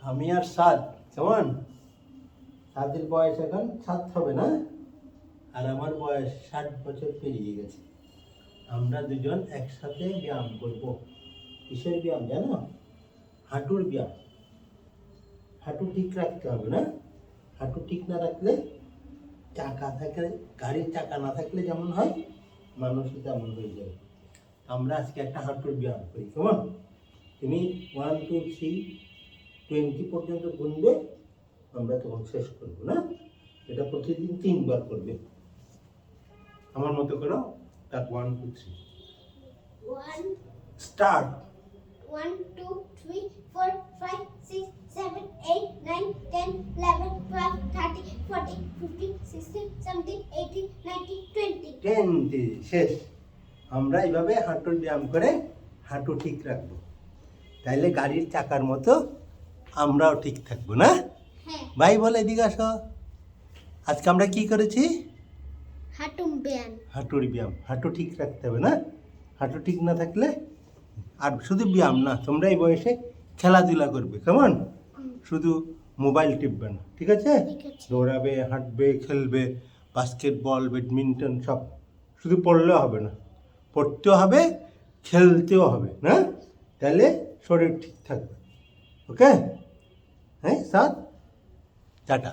আমি আর সাত কেমন? সাতের বয়স এখন 7 হবে না, আর আমার বয়স 60 বছর পেরিয়ে গেছে। আমরা দুজন একসাথে ব্যায়াম করব। কিসের ব্যায়াম জানো? হাঁটুর ব্যায়াম। হাঁটু ঠিক রাখতে হবে না? হাঁটু ঠিক না রাখলে, চাকা থাকলে, গাড়ির চাকা না থাকলে যেমন হয়, মানুষও তেমন হয়ে যাবে। আমরা আজকে একটা হাঁটুর ব্যায়াম করি কেমন? তুমি 1 2 3 20 পর্যন্ত গুনবে, আমরা তখন শেষ করবো না? এটা প্রতিদিন 3 বার করবে। আমার মতো করো। তার 1 2 3 1 স্টার্ট। 1 2 3 4 5 6 7 8 9 10 11 12 13 14 15 16 17 18 19 20 20 শেষ। আমরা এইভাবে হাঁটুর ব্যায়াম করে হাঁটু ঠিক রাখবো, তাইলে গাড়ির চাকার মতো আমরাও ঠিক থাকবো না? হ্যাঁ, ভাই বলে এদিকে আসো। আজকে আমরা কি করেছি? হাঁটু ব্যায়াম। হাঁটুর ব্যায়াম। হাঁটু ঠিক রাখতে হবে না? হাঁটু ঠিক না থাকলে, আর শুধু ব্যায়াম না, তোমরা এই বয়সে খেলাধুলা করবে কেমন? শুধু মোবাইল টিপবে না, ঠিক আছে? ঠিক আছে। দৌড়াবে, হাঁটবে, খেলবে, বাস্কেটবল, ব্যাডমিন্টন সব। শুধু পড়লেও হবে না, পড়তেও হবে, খেলতেও হবে না? তাহলে শরীর ঠিক থাকবে। ওকে? হ্যাঁ, সাত টাটা।